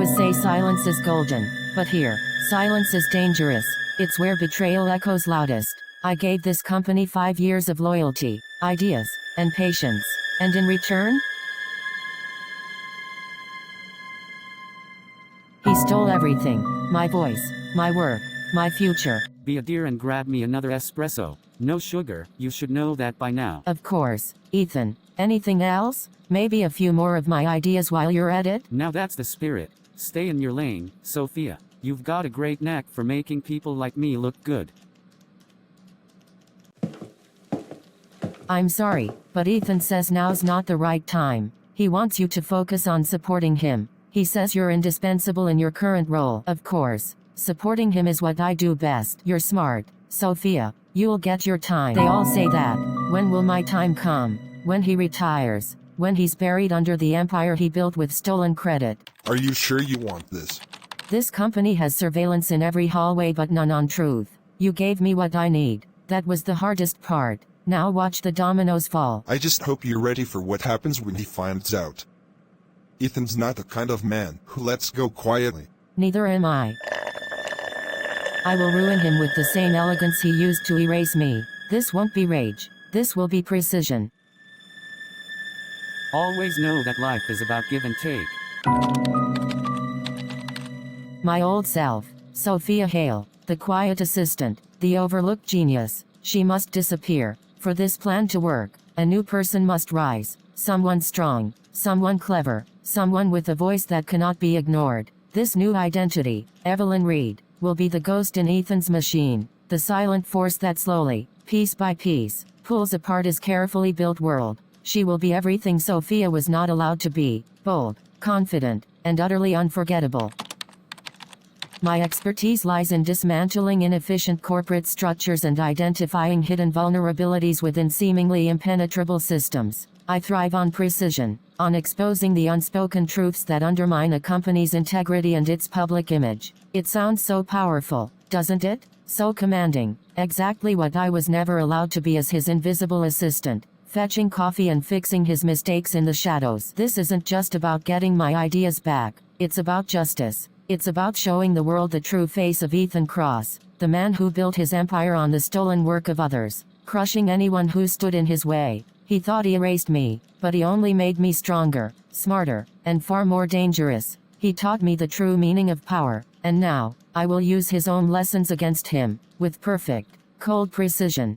always say silence is golden, but here, silence is dangerous. It's where betrayal echoes loudest. I gave this company 5 years of loyalty, ideas, and patience. And in return, he stole everything. My voice, my work, my future. Be a dear and grab me another espresso. No sugar, you should know that by now. Of course, Ethan. Anything else? Maybe a few more of my ideas while you're at it? Now that's the spirit. Stay in your lane, Sophia. You've got a great knack for making people like me look good. I'm sorry, but Ethan says now's not the right time. He wants you to focus on supporting him. He says you're indispensable in your current role. Of course, supporting him is what I do best. You're smart, Sophia. You'll get your time. They all say that. When will my time come? When he retires. When he's buried under the empire he built with stolen credit. Are you sure you want this? This company has surveillance in every hallway but none on truth. You gave me what I need. That was the hardest part. Now watch the dominoes fall. I just hope you're ready for what happens when he finds out. Ethan's not the kind of man who lets go quietly. Neither am I. I will ruin him with the same elegance he used to erase me. This won't be rage. This will be precision. Always know that life is about give and take. My old self, Sophia Hale, the quiet assistant, the overlooked genius. She must disappear. For this plan to work, a new person must rise. Someone strong, someone clever, someone with a voice that cannot be ignored. This new identity, Evelyn Reed, will be the ghost in Ethan's machine, the silent force that slowly, piece by piece, pulls apart his carefully built world. She will be everything Sophia was not allowed to be: bold, confident, and utterly unforgettable. My expertise lies in dismantling inefficient corporate structures and identifying hidden vulnerabilities within seemingly impenetrable systems. I thrive on precision, on exposing the unspoken truths that undermine a company's integrity and its public image. It sounds so powerful, doesn't it? So commanding. Exactly what I was never allowed to be as his invisible assistant, fetching coffee and fixing his mistakes in the shadows. This isn't just about getting my ideas back. It's about justice. It's about showing the world the true face of Ethan Cross, the man who built his empire on the stolen work of others, crushing anyone who stood in his way. He thought he erased me, but he only made me stronger, smarter, and far more dangerous. He taught me the true meaning of power, and now, I will use his own lessons against him, with perfect, cold precision.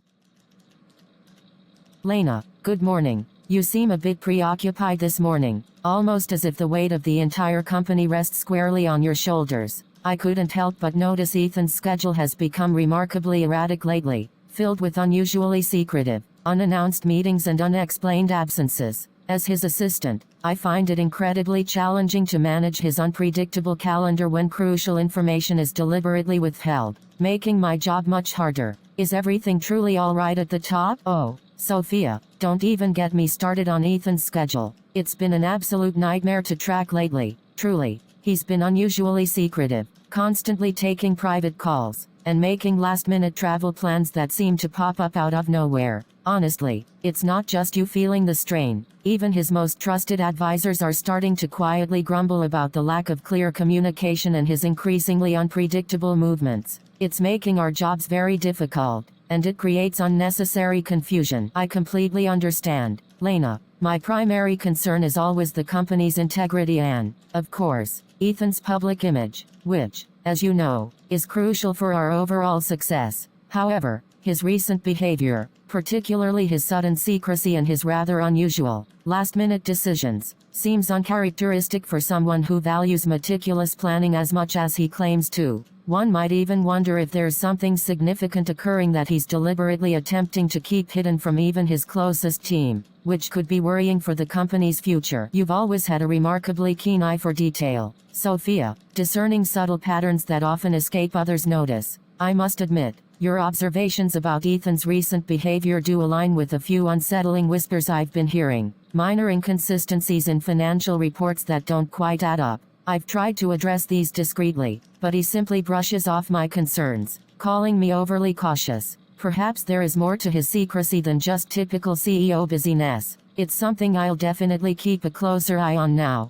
Lena, good morning. You seem a bit preoccupied this morning, almost as if the weight of the entire company rests squarely on your shoulders. I couldn't help but notice Ethan's schedule has become remarkably erratic lately, filled with unusually secretive, unannounced meetings and unexplained absences. As his assistant, I find it incredibly challenging to manage his unpredictable calendar when crucial information is deliberately withheld, making my job much harder. Is everything truly all right at the top? Oh, Sophia, don't even get me started on Ethan's schedule. It's been an absolute nightmare to track lately, truly. He's been unusually secretive, constantly taking private calls, and making last-minute travel plans that seem to pop up out of nowhere. Honestly, it's not just you feeling the strain. Even his most trusted advisors are starting to quietly grumble about the lack of clear communication and his increasingly unpredictable movements. It's making our jobs very difficult, and it creates unnecessary confusion. I completely understand, Lena. My primary concern is always the company's integrity and, of course, Ethan's public image, which, as you know, is crucial for our overall success. However, his recent behavior, particularly his sudden secrecy and his rather unusual, last-minute decisions, seems uncharacteristic for someone who values meticulous planning as much as he claims to. One might even wonder if there's something significant occurring that he's deliberately attempting to keep hidden from even his closest team, which could be worrying for the company's future. You've always had a remarkably keen eye for detail, Sophia, discerning subtle patterns that often escape others' notice. I must admit, your observations about Ethan's recent behavior do align with a few unsettling whispers I've been hearing. Minor inconsistencies in financial reports that don't quite add up. I've tried to address these discreetly, but he simply brushes off my concerns, calling me overly cautious. Perhaps there is more to his secrecy than just typical CEO busyness. It's something I'll definitely keep a closer eye on now.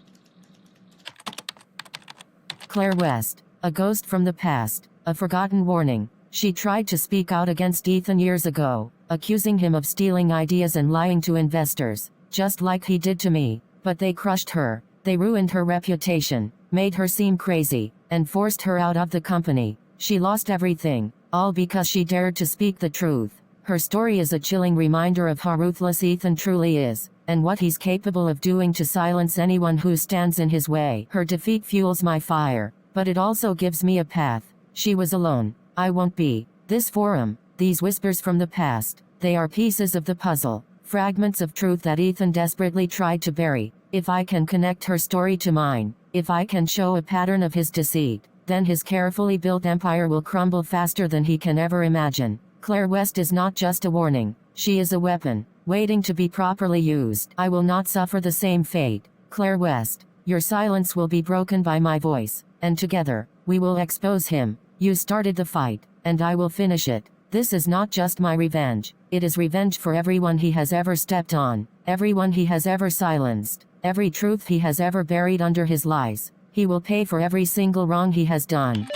Clare West, a ghost from the past, a forgotten warning. She tried to speak out against Ethan years ago, accusing him of stealing ideas and lying to investors, just like he did to me. But they crushed her. They ruined her reputation, made her seem crazy, and forced her out of the company. She lost everything, all because she dared to speak the truth. Her story is a chilling reminder of how ruthless Ethan truly is, and what he's capable of doing to silence anyone who stands in his way. Her defeat fuels my fire, but it also gives me a path. She was alone. I won't be. This forum, these whispers from the past, they are pieces of the puzzle, fragments of truth that Ethan desperately tried to bury. If I can connect her story to mine, if I can show a pattern of his deceit, then his carefully built empire will crumble faster than he can ever imagine. Clare West is not just a warning, she is a weapon, waiting to be properly used. I will not suffer the same fate. Clare West, your silence will be broken by my voice, and together, we will expose him. You started the fight, and I will finish it. This is not just my revenge, it is revenge for everyone he has ever stepped on, everyone he has ever silenced, every truth he has ever buried under his lies. He will pay for every single wrong he has done.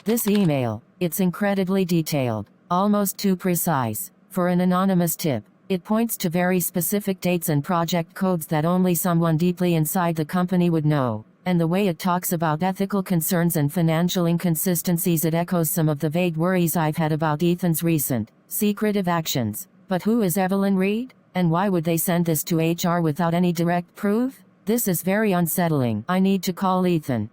This email, it's incredibly detailed, almost too precise. For an anonymous tip, it points to very specific dates and project codes that only someone deeply inside the company would know. And the way it talks about ethical concerns and financial inconsistencies, it echoes some of the vague worries I've had about Ethan's recent, secretive actions. But who is Evelyn Reed? And why would they send this to HR without any direct proof? This is very unsettling. I need to call Ethan.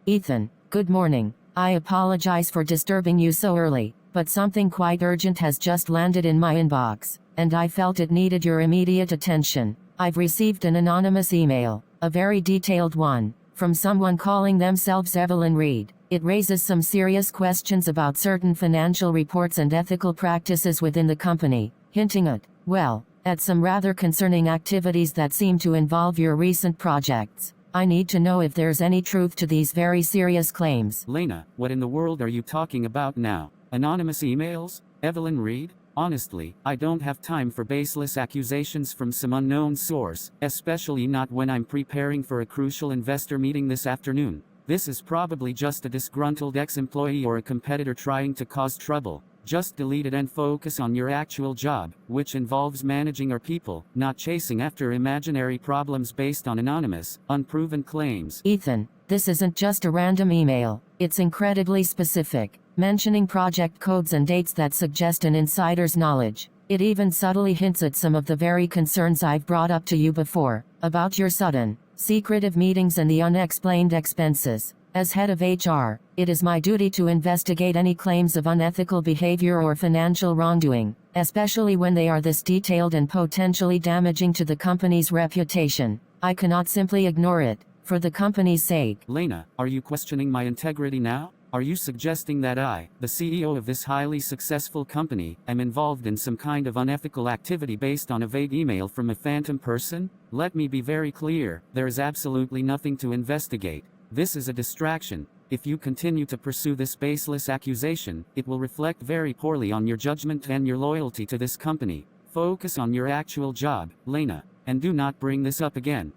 Ethan, good morning. I apologize for disturbing you so early, but something quite urgent has just landed in my inbox, and I felt it needed your immediate attention. I've received an anonymous email, a very detailed one, from someone calling themselves Evelyn Reed. It raises some serious questions about certain financial reports and ethical practices within the company, hinting at some rather concerning activities that seem to involve your recent projects. I need to know if there's any truth to these very serious claims. Lena, what in the world are you talking about now? Anonymous emails? Evelyn Reed? Honestly, I don't have time for baseless accusations from some unknown source, especially not when I'm preparing for a crucial investor meeting this afternoon. This is probably just a disgruntled ex-employee or a competitor trying to cause trouble. Just delete it and focus on your actual job, which involves managing our people, not chasing after imaginary problems based on anonymous, unproven claims. Ethan, this isn't just a random email. It's incredibly specific, mentioning project codes and dates that suggest an insider's knowledge. It even subtly hints at some of the very concerns I've brought up to you before, about your sudden, secretive meetings and the unexplained expenses. As head of HR, it is my duty to investigate any claims of unethical behavior or financial wrongdoing, especially when they are this detailed and potentially damaging to the company's reputation. I cannot simply ignore it, for the company's sake. Lena, are you questioning my integrity now? Are you suggesting that I, the CEO of this highly successful company, am involved in some kind of unethical activity based on a vague email from a phantom person? Let me be very clear, there is absolutely nothing to investigate. This is a distraction. If you continue to pursue this baseless accusation, it will reflect very poorly on your judgment and your loyalty to this company. Focus on your actual job, Lena, and do not bring this up again.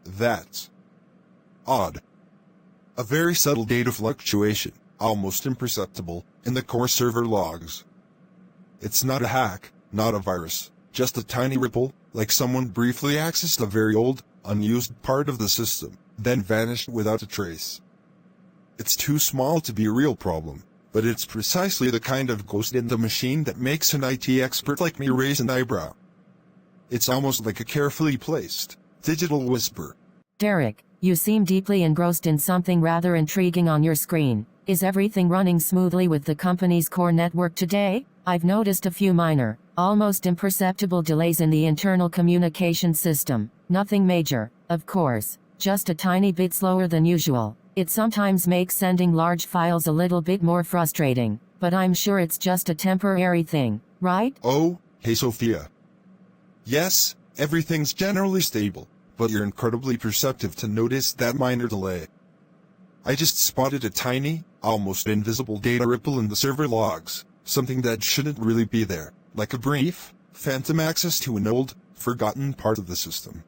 That's odd. A very subtle data fluctuation, almost imperceptible, in the core server logs. It's not a hack, not a virus, just a tiny ripple, like someone briefly accessed a very old, unused part of the system, then vanished without a trace. It's too small to be a real problem, but it's precisely the kind of ghost in the machine that makes an IT expert like me raise an eyebrow. It's almost like a carefully placed, digital whisper. Derek, you seem deeply engrossed in something rather intriguing on your screen. Is everything running smoothly with the company's core network today? I've noticed a few minor, almost imperceptible delays in the internal communication system. Nothing major, of course, just a tiny bit slower than usual. It sometimes makes sending large files a little bit more frustrating, but I'm sure it's just a temporary thing, right? Oh, hey Sophia. Yes, everything's generally stable, but you're incredibly perceptive to notice that minor delay. I just spotted a tiny, almost invisible data ripple in the server logs. something that shouldn't really be there, like a brief, phantom access to an old, forgotten part of the system.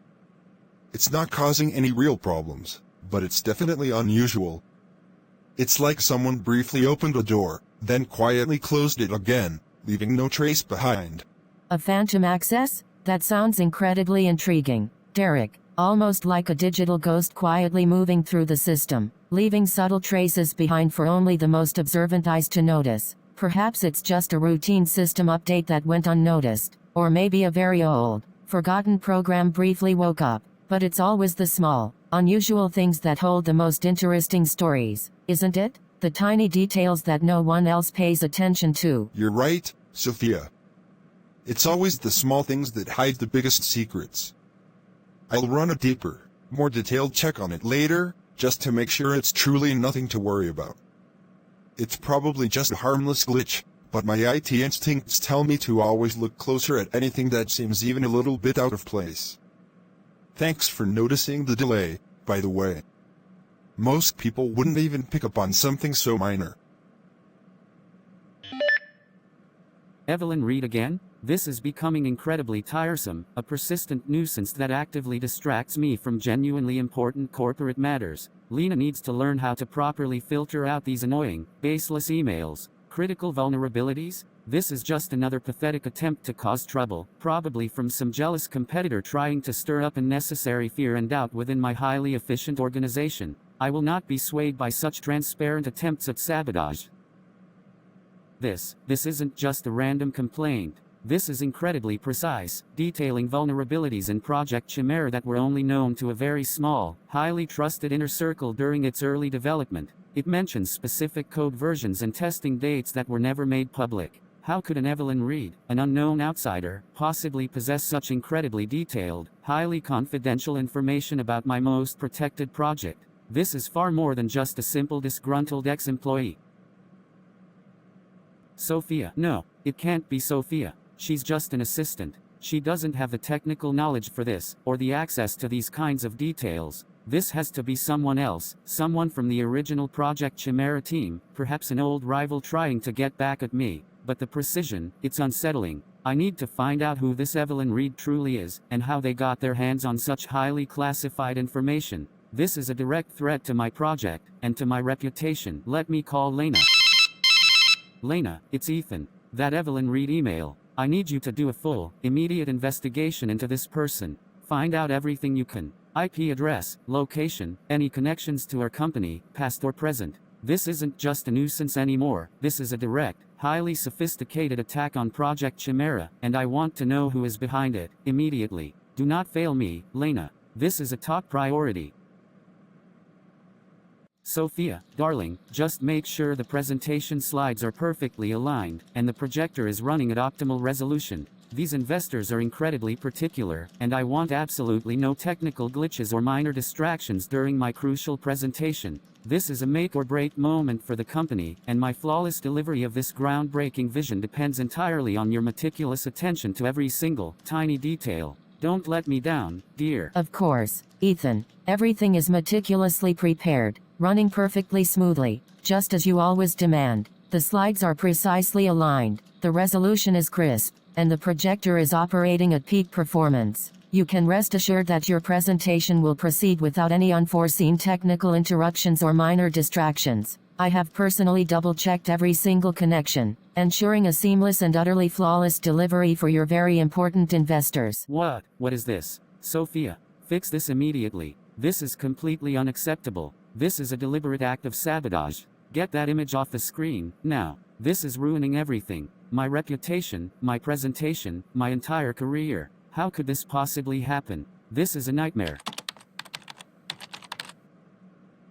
It's not causing any real problems, but it's definitely unusual. It's like someone briefly opened a door, then quietly closed it again, leaving no trace behind. A phantom access? That sounds incredibly intriguing, Derek. Almost like a digital ghost quietly moving through the system, leaving subtle traces behind for only the most observant eyes to notice. Perhaps it's just a routine system update that went unnoticed, or maybe a very old, forgotten program briefly woke up. But it's always the small, unusual things that hold the most interesting stories, isn't it? The tiny details that no one else pays attention to. You're right, Sophia. It's always the small things that hide the biggest secrets. I'll run a deeper, more detailed check on it later, just to make sure it's truly nothing to worry about. It's probably just a harmless glitch, but my IT instincts tell me to always look closer at anything that seems even a little bit out of place. Thanks for noticing the delay, by the way. Most people wouldn't even pick up on something so minor. Evelyn Reed again? This is becoming incredibly tiresome, a persistent nuisance that actively distracts me from genuinely important corporate matters. Lena needs to learn how to properly filter out these annoying, baseless emails. Critical vulnerabilities? This is just another pathetic attempt to cause trouble, probably from some jealous competitor trying to stir up unnecessary fear and doubt within my highly efficient organization. I will not be swayed by such transparent attempts at sabotage. This isn't just a random complaint. This is incredibly precise, detailing vulnerabilities in Project Chimera that were only known to a very small, highly trusted inner circle during its early development. It mentions specific code versions and testing dates that were never made public. How could an Evelyn Reed, an unknown outsider, possibly possess such incredibly detailed, highly confidential information about my most protected project? This is far more than just a simple disgruntled ex-employee. Sophia. No, it can't be Sophia. She's just an assistant. She doesn't have the technical knowledge for this, or the access to these kinds of details. This has to be someone else, someone from the original Project Chimera team, perhaps an old rival trying to get back at me. But the precision, it's unsettling. I need to find out who this Evelyn Reed truly is, and how they got their hands on such highly classified information. This is a direct threat to my project, and to my reputation. Let me call Lena. Lena, it's Ethan. That Evelyn Reed email. I need you to do a full, immediate investigation into this person. Find out everything you can. IP address, location, any connections to our company, past or present. This isn't just a nuisance anymore. This is a direct, highly sophisticated attack on Project Chimera, and I want to know who is behind it, immediately. Do not fail me, Lena. This is a top priority. Sophia, darling, just make sure the presentation slides are perfectly aligned, and the projector is running at optimal resolution. These investors are incredibly particular, and I want absolutely no technical glitches or minor distractions during my crucial presentation. This is a make-or-break moment for the company, and my flawless delivery of this groundbreaking vision depends entirely on your meticulous attention to every single, tiny detail. Don't let me down, dear. Of course, Ethan. Everything is meticulously prepared, running perfectly smoothly, just as you always demand. The slides are precisely aligned, the resolution is crisp, and the projector is operating at peak performance. You can rest assured that your presentation will proceed without any unforeseen technical interruptions or minor distractions. I have personally double-checked every single connection, ensuring a seamless and utterly flawless delivery for your very important investors. What is this? Sophia, fix this immediately. This is completely unacceptable. This is a deliberate act of sabotage. Get that image off the screen, now. This is ruining everything. My reputation, my presentation, my entire career. How could this possibly happen? This is a nightmare.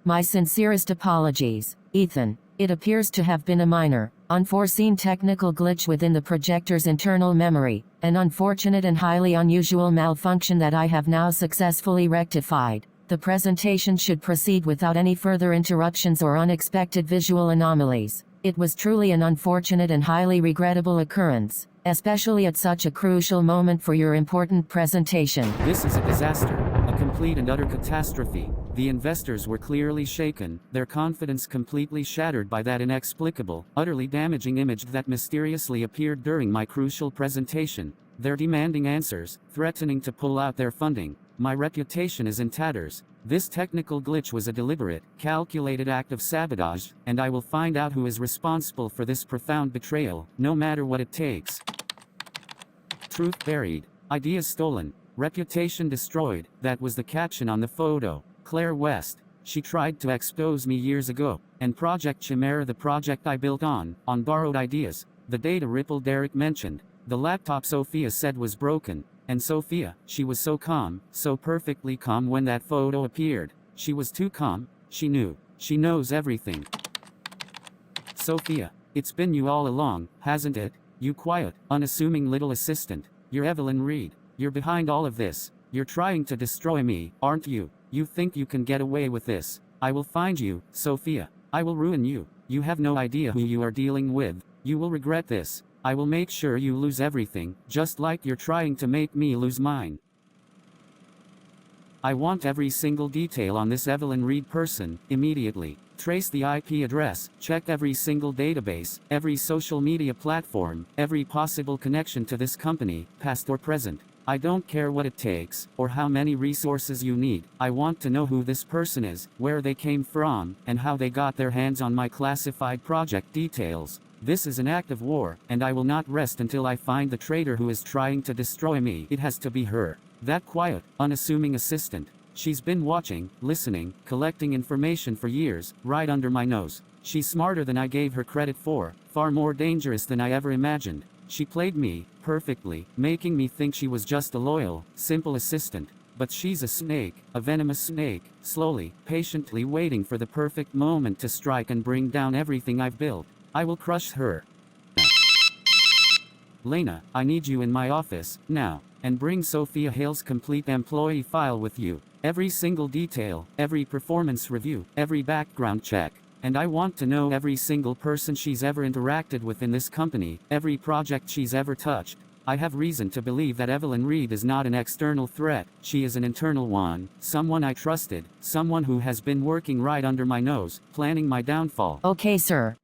My sincerest apologies, Ethan. It appears to have been a minor, unforeseen technical glitch within the projector's internal memory, an unfortunate and highly unusual malfunction that I have now successfully rectified. The presentation should proceed without any further interruptions or unexpected visual anomalies. It was truly an unfortunate and highly regrettable occurrence, especially at such a crucial moment for your important presentation. This is a disaster, a complete and utter catastrophe. The investors were clearly shaken, their confidence completely shattered by that inexplicable, utterly damaging image that mysteriously appeared during my crucial presentation. They're demanding answers, threatening to pull out their funding. My reputation is in tatters. This technical glitch was a deliberate, calculated act of sabotage, and I will find out who is responsible for this profound betrayal, no matter what it takes. Truth buried. Ideas stolen. Reputation destroyed. That was the caption on the photo. Clare West. She tried to expose me years ago. And Project Chimera, the project I built on borrowed ideas. The data ripple Derek mentioned. The laptop Sophia said was broken. And Sophia, she was so calm, so perfectly calm when that photo appeared. She was too calm. She knew. She knows everything. Sophia, it's been you all along, hasn't it? You quiet, unassuming little assistant. You're Evelyn Reed. You're behind all of this. You're trying to destroy me, aren't you? You think you can get away with this. I will find you, Sophia. I will ruin you. You have no idea who you are dealing with. You will regret this. I will make sure you lose everything, just like you're trying to make me lose mine. I want every single detail on this Evelyn Reed person, immediately. Trace the IP address, check every single database, every social media platform, every possible connection to this company, past or present. I don't care what it takes, or how many resources you need. I want to know who this person is, where they came from, and how they got their hands on my classified project details. This is an act of war, and I will not rest until I find the traitor who is trying to destroy me. It has to be her. That quiet, unassuming assistant. She's been watching, listening, collecting information for years, right under my nose. She's smarter than I gave her credit for, far more dangerous than I ever imagined. She played me, perfectly, making me think she was just a loyal, simple assistant. But she's a snake, a venomous snake, slowly, patiently waiting for the perfect moment to strike and bring down everything I've built. I will crush her. Lena, I need you in my office, now. And bring Sophia Hale's complete employee file with you. Every single detail, every performance review, every background check. And I want to know every single person she's ever interacted with in this company, every project she's ever touched. I have reason to believe that Evelyn Reed is not an external threat, she is an internal one, someone I trusted, someone who has been working right under my nose, planning my downfall. Okay, sir.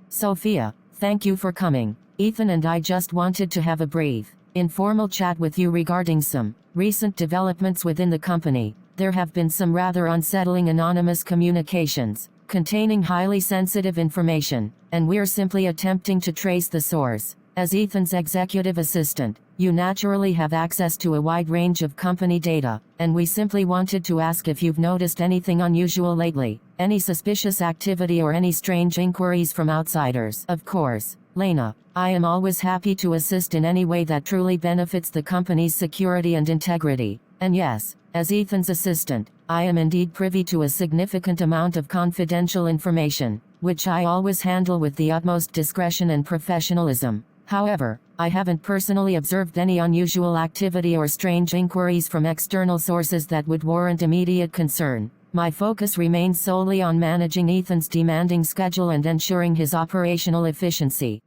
Sophia, thank you for coming. Ethan and I just wanted to have a brief, informal chat with you regarding some recent developments within the company. There have been some rather unsettling anonymous communications, containing highly sensitive information, and we're simply attempting to trace the source. As Ethan's executive assistant, you naturally have access to a wide range of company data, and we simply wanted to ask if you've noticed anything unusual lately, any suspicious activity or any strange inquiries from outsiders. Of course, Lena, I am always happy to assist in any way that truly benefits the company's security and integrity. And yes, as Ethan's assistant, I am indeed privy to a significant amount of confidential information, which I always handle with the utmost discretion and professionalism. However, I haven't personally observed any unusual activity or strange inquiries from external sources that would warrant immediate concern. My focus remains solely on managing Ethan's demanding schedule and ensuring his operational efficiency.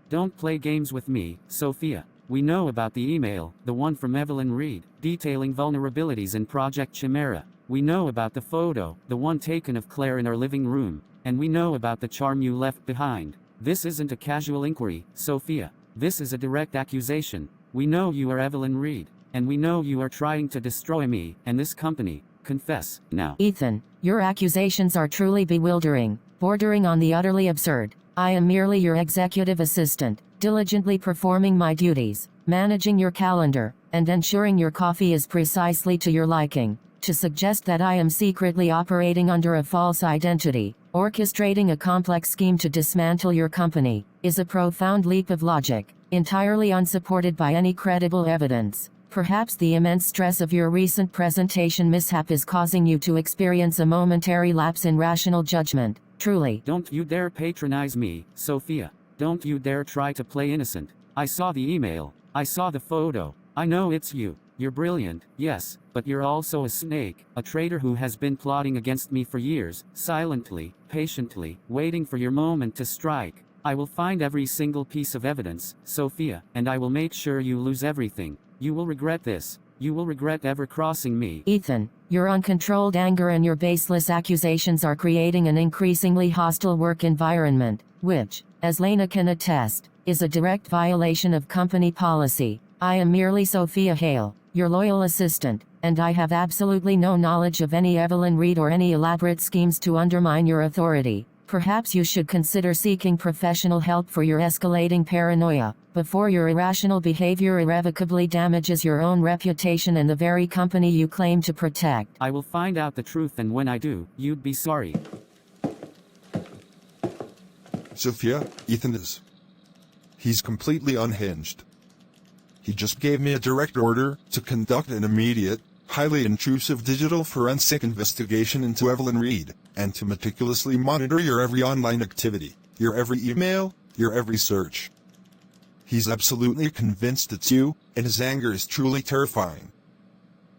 Don't play games with me, Sophia. We know about the email, the one from Evelyn Reed, detailing vulnerabilities in Project Chimera. We know about the photo, the one taken of Claire in our living room. And we know about the charm you left behind. This isn't a casual inquiry, Sophia. This is a direct accusation. We know you are Evelyn Reed. And we know you are trying to destroy me, and this company. Confess, now. Ethan, your accusations are truly bewildering, bordering on the utterly absurd. I am merely your executive assistant, diligently performing my duties, managing your calendar, and ensuring your coffee is precisely to your liking. To suggest that I am secretly operating under a false identity, orchestrating a complex scheme to dismantle your company, is a profound leap of logic, entirely unsupported by any credible evidence. Perhaps the immense stress of your recent presentation mishap is causing you to experience a momentary lapse in rational judgment. Truly. Don't you dare patronize me, Sophia. Don't you dare try to play innocent. I saw the email. I saw the photo. I know it's you. You're brilliant, yes, but you're also a snake, a traitor who has been plotting against me for years, silently, patiently, waiting for your moment to strike. I will find every single piece of evidence, Sophia, and I will make sure you lose everything. You will regret this. You will regret ever crossing me. Ethan, your uncontrolled anger and your baseless accusations are creating an increasingly hostile work environment, which, as Lena can attest, is a direct violation of company policy. I am merely Sophia Hale, your loyal assistant, and I have absolutely no knowledge of any Evelyn Reed or any elaborate schemes to undermine your authority. Perhaps you should consider seeking professional help for your escalating paranoia, before your irrational behavior irrevocably damages your own reputation and the very company you claim to protect. I will find out the truth, and when I do, you'd be sorry. Sophia, Ethan is. He's completely unhinged. He just gave me a direct order to conduct an immediate, highly intrusive digital forensic investigation into Evelyn Reed, and to meticulously monitor your every online activity, your every email, your every search. He's absolutely convinced it's you, and his anger is truly terrifying.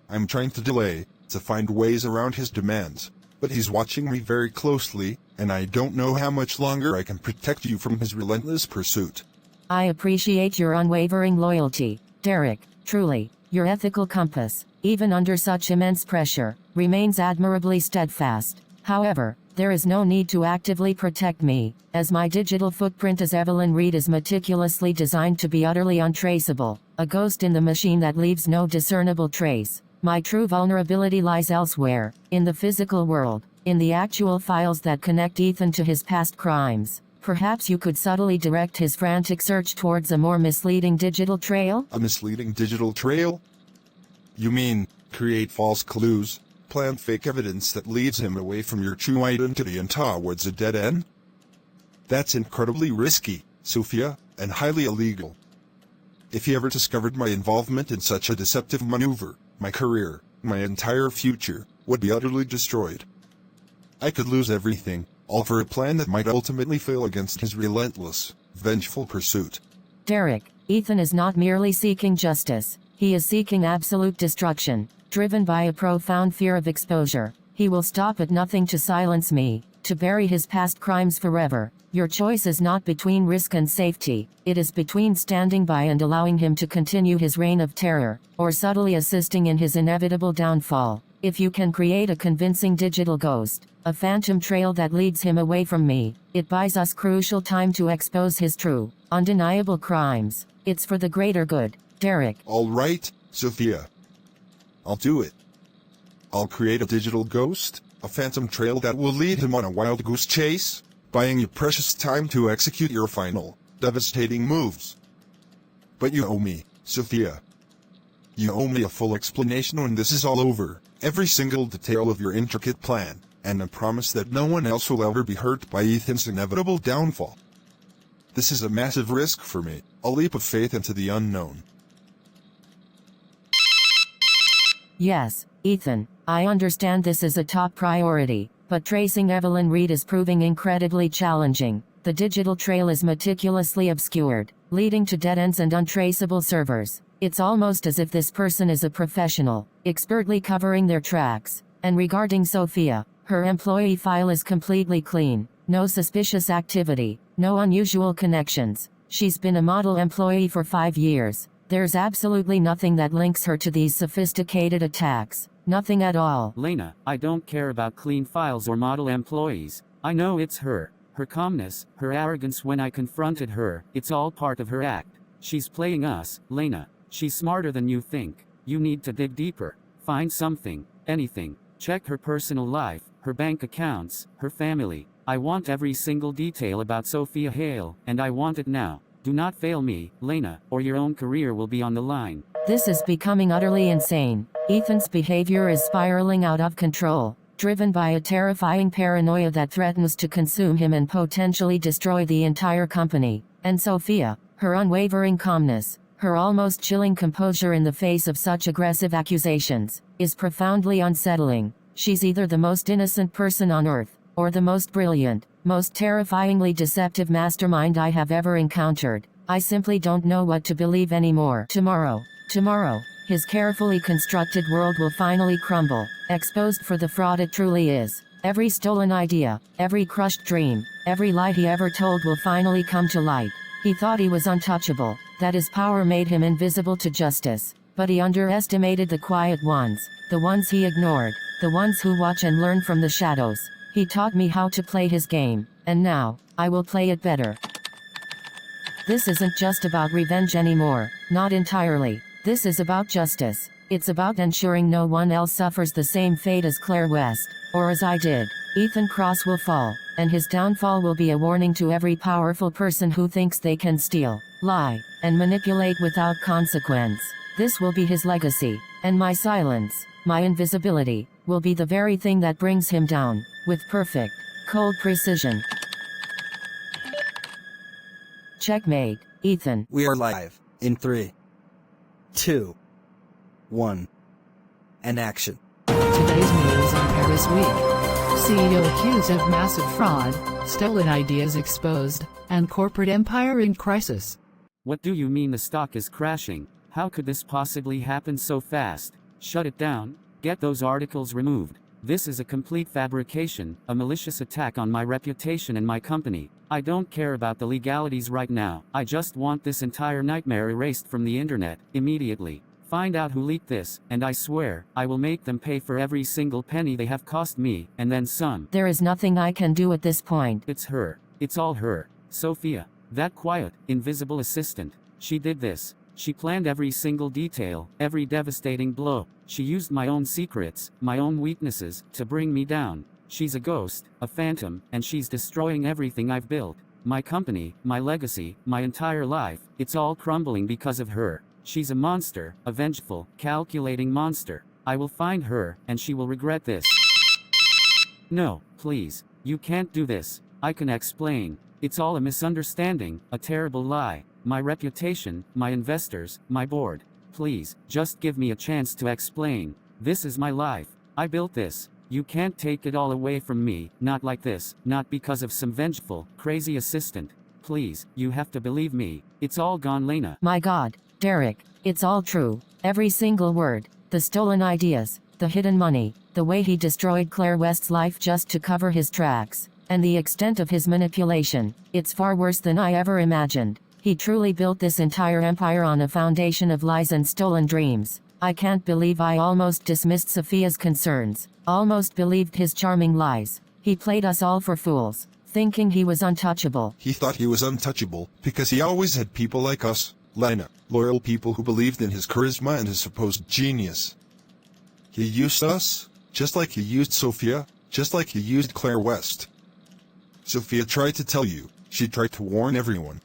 I'm trying to delay, to find ways around his demands, but he's watching me very closely, and I don't know how much longer I can protect you from his relentless pursuit. I appreciate your unwavering loyalty, Derek. Truly, your ethical compass, even under such immense pressure, remains admirably steadfast. However, there is no need to actively protect me, as my digital footprint as Evelyn Reed is meticulously designed to be utterly untraceable, a ghost in the machine that leaves no discernible trace. My true vulnerability lies elsewhere, in the physical world, in the actual files that connect Ethan to his past crimes. Perhaps you could subtly direct his frantic search towards a more misleading digital trail? A misleading digital trail? You mean, create false clues, plant fake evidence that leads him away from your true identity and towards a dead end? That's incredibly risky, Sophia, and highly illegal. If he ever discovered my involvement in such a deceptive maneuver, my career, my entire future, would be utterly destroyed. I could lose everything, all for a plan that might ultimately fail against his relentless, vengeful pursuit. Derek, Ethan is not merely seeking justice, he is seeking absolute destruction, driven by a profound fear of exposure. He will stop at nothing to silence me, to bury his past crimes forever. Your choice is not between risk and safety, it is between standing by and allowing him to continue his reign of terror, or subtly assisting in his inevitable downfall. If you can create a convincing digital ghost, a phantom trail that leads him away from me, it buys us crucial time to expose his true, undeniable crimes. It's for the greater good, Derek. All right, Sophia. I'll do it. I'll create a digital ghost, a phantom trail that will lead him on a wild goose chase, buying you precious time to execute your final, devastating moves. But you owe me, Sophia. You owe me a full explanation when this is all over, every single detail of your intricate plan, and a promise that no one else will ever be hurt by Ethan's inevitable downfall. This is a massive risk for me, a leap of faith into the unknown. Yes, Ethan, I understand this is a top priority, but tracing Evelyn Reed is proving incredibly challenging. The digital trail is meticulously obscured, leading to dead ends and untraceable servers. It's almost as if this person is a professional, expertly covering their tracks. And regarding Sophia, her employee file is completely clean, no suspicious activity, no unusual connections. She's been a model employee for 5 years. There's absolutely nothing that links her to these sophisticated attacks. Nothing at all. Lena, I don't care about clean files or model employees. I know it's her. Her calmness, her arrogance when I confronted her, it's all part of her act. She's playing us, Lena. She's smarter than you think. You need to dig deeper. Find something, anything. Check her personal life, her bank accounts, her family. I want every single detail about Sophia Hale, and I want it now. Do not fail me, Lena, or your own career will be on the line. This is becoming utterly insane. Ethan's behavior is spiraling out of control, driven by a terrifying paranoia that threatens to consume him and potentially destroy the entire company. And Sophia, her unwavering calmness, her almost chilling composure in the face of such aggressive accusations, is profoundly unsettling. She's either the most innocent person on earth, or the most brilliant, most terrifyingly deceptive mastermind I have ever encountered. I simply don't know what to believe anymore. Tomorrow, his carefully constructed world will finally crumble, exposed for the fraud it truly is. Every stolen idea, every crushed dream, every lie he ever told will finally come to light. He thought he was untouchable, that his power made him invisible to justice. But he underestimated the quiet ones, the ones he ignored, the ones who watch and learn from the shadows. He taught me how to play his game, and now, I will play it better. This isn't just about revenge anymore, not entirely. This is about justice. It's about ensuring no one else suffers the same fate as Clare West, or as I did. Ethan Cross will fall, and his downfall will be a warning to every powerful person who thinks they can steal, lie, and manipulate without consequence. This will be his legacy, and my silence, my invisibility, will be the very thing that brings him down, with perfect, cold precision. Checkmate, Ethan. We are live in 3, 2, 1, and action. Today's news on Paris Week. CEO accused of massive fraud, stolen ideas exposed, and corporate empire in crisis. What do you mean the stock is crashing? How could this possibly happen so fast? Shut it down, get those articles removed. This is a complete fabrication, a malicious attack on my reputation and my company. I don't care about the legalities right now. I just want this entire nightmare erased from the internet, immediately. Find out who leaked this, and I swear, I will make them pay for every single penny they have cost me, and then some. There is nothing I can do at this point. It's her. It's all her. Sophia. That quiet, invisible assistant. She did this. She planned every single detail, every devastating blow. She used my own secrets, my own weaknesses, to bring me down. She's a ghost, a phantom, and she's destroying everything I've built. My company, my legacy, my entire life, it's all crumbling because of her. She's a monster, a vengeful, calculating monster. I will find her, and she will regret this. No, please. You can't do this. I can explain. It's all a misunderstanding, a terrible lie. My reputation, my investors, my board. Please, just give me a chance to explain. This is my life. I built this. You can't take it all away from me, not like this, not because of some vengeful, crazy assistant. Please, you have to believe me. It's all gone, Lena. My God, Derek, it's all true. Every single word. The stolen ideas, the hidden money, the way he destroyed Clare West's life just to cover his tracks, and the extent of his manipulation. It's far worse than I ever imagined. He truly built this entire empire on a foundation of lies and stolen dreams. I can't believe I almost dismissed Sophia's concerns, almost believed his charming lies. He played us all for fools, thinking he was untouchable. He thought he was untouchable because he always had people like us, Lena, loyal people who believed in his charisma and his supposed genius. He used us, just like he used Sophia, just like he used Clare West. Sophia tried to tell you, she tried to warn everyone.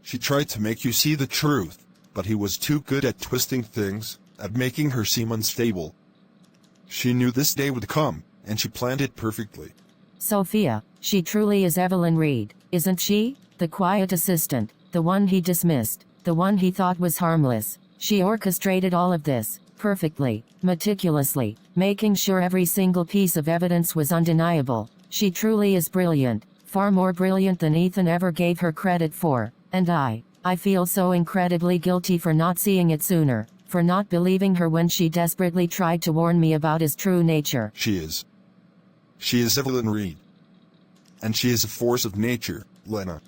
She tried to make you see the truth, but he was too good at twisting things, at making her seem unstable. She knew this day would come, and she planned it perfectly. Sophia, she truly is Evelyn Reed, isn't she? The quiet assistant, the one he dismissed, the one he thought was harmless. She orchestrated all of this, perfectly, meticulously, making sure every single piece of evidence was undeniable. She truly is brilliant, far more brilliant than Ethan ever gave her credit for. And I feel so incredibly guilty for not seeing it sooner, for not believing her when she desperately tried to warn me about his true nature. She is Evelyn Reed. And she is a force of nature, Lena.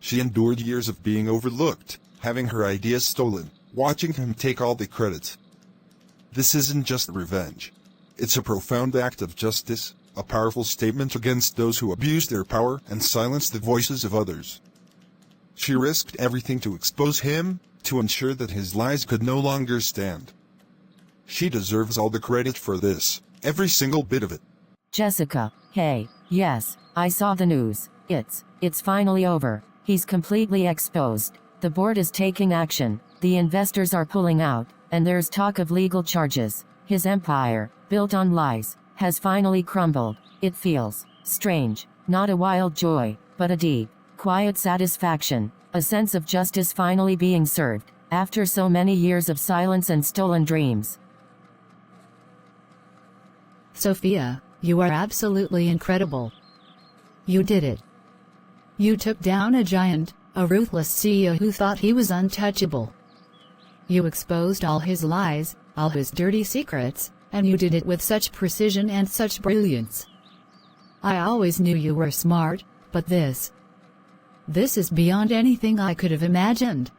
She endured years of being overlooked, having her ideas stolen, watching him take all the credit. This isn't just revenge. It's a profound act of justice, a powerful statement against those who abuse their power and silence the voices of others. She risked everything to expose him, to ensure that his lies could no longer stand. She deserves all the credit for this, every single bit of it. Jessica, hey, yes, I saw the news. It's finally over. He's completely exposed. The board is taking action, the investors are pulling out, and there's talk of legal charges. His empire, built on lies, has finally crumbled. It feels strange, not a wild joy, but a deep, quiet satisfaction, a sense of justice finally being served, after so many years of silence and stolen dreams. Sophia, you are absolutely incredible. You did it. You took down a giant, a ruthless CEO who thought he was untouchable. You exposed all his lies, all his dirty secrets, and you did it with such precision and such brilliance. I always knew you were smart, but this is beyond anything I could have imagined.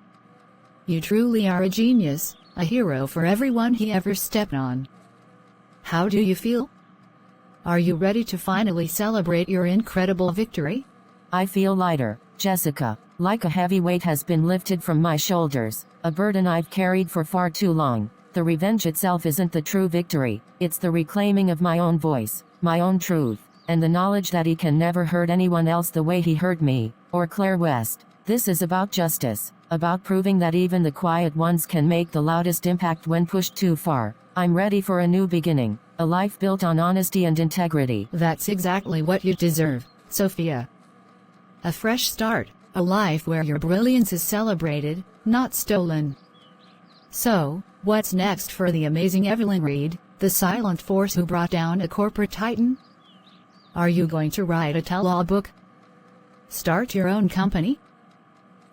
You truly are a genius, a hero for everyone he ever stepped on. How do you feel? Are you ready to finally celebrate your incredible victory? I feel lighter, Jessica, like a heavy weight has been lifted from my shoulders, a burden I've carried for far too long. The revenge itself isn't the true victory, it's the reclaiming of my own voice, my own truth, and the knowledge that he can never hurt anyone else the way he hurt me, or Clare West. This is about justice, about proving that even the quiet ones can make the loudest impact when pushed too far. I'm ready for a new beginning, a life built on honesty and integrity. That's exactly what you deserve, Sophia. A fresh start, a life where your brilliance is celebrated, not stolen. So, what's next for the amazing Evelyn Reed, the silent force who brought down a corporate titan? Are you going to write a tell-all book? Start your own company?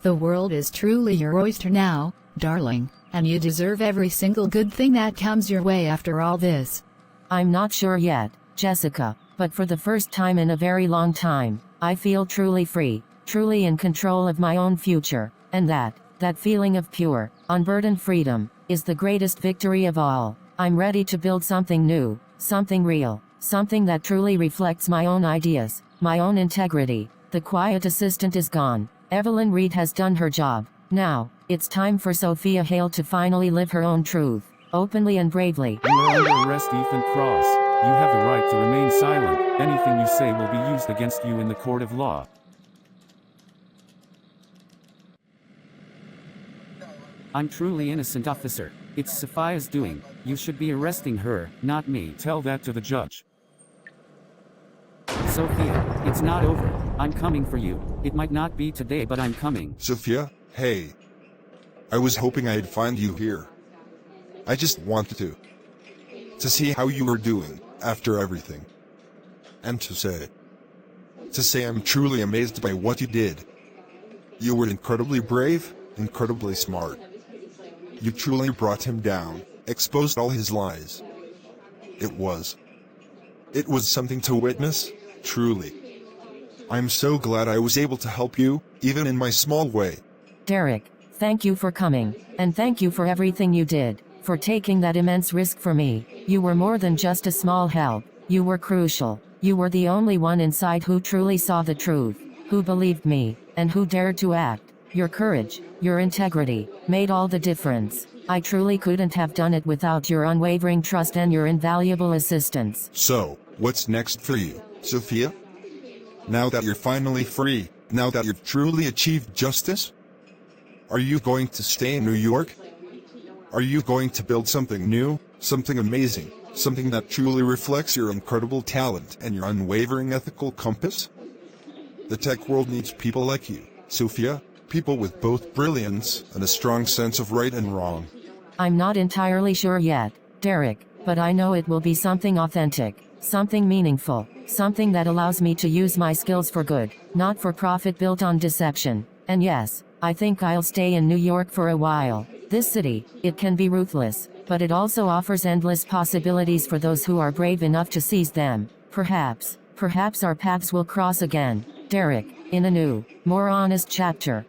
The world is truly your oyster now, darling, and you deserve every single good thing that comes your way after all this. I'm not sure yet, Jessica, but for the first time in a very long time, I feel truly free, truly in control of my own future, and that feeling of pure, unburdened freedom, is the greatest victory of all. I'm ready to build something new, something real, something that truly reflects my own ideas, my own integrity. The quiet assistant is gone. Evelyn Reed has done her job. Now, it's time for Sophia Hale to finally live her own truth, openly and bravely. You are under arrest, Ethan Cross. You have the right to remain silent. Anything you say will be used against you in the court of law. I'm truly innocent, officer. It's Sophia's doing. You should be arresting her, not me. Tell that to the judge. Sophia, it's not over. I'm coming for you. It might not be today, but I'm coming. Sophia, hey. I was hoping I'd find you here. I just wanted to see how you were doing after everything. And to say I'm truly amazed by what you did. You were incredibly brave, incredibly smart. You truly brought him down, exposed all his lies. It was something to witness, truly. I'm so glad I was able to help you, even in my small way. Derek, thank you for coming, and thank you for everything you did, for taking that immense risk for me. You were more than just a small help, you were crucial. You were the only one inside who truly saw the truth, who believed me, and who dared to act. Your courage, your integrity, made all the difference. I truly couldn't have done it without your unwavering trust and your invaluable assistance. So, what's next for you, Sophia? Now that you're finally free, now that you've truly achieved justice? Are you going to stay in New York? Are you going to build something new, something amazing, something that truly reflects your incredible talent and your unwavering ethical compass? The tech world needs people like you, Sophia. People with both brilliance and a strong sense of right and wrong. I'm not entirely sure yet, Derek, but I know it will be something authentic, something meaningful, something that allows me to use my skills for good, not for profit built on deception. And yes, I think I'll stay in New York for a while. This city, it can be ruthless, but it also offers endless possibilities for those who are brave enough to seize them. Perhaps our paths will cross again, Derek, in a new, more honest chapter.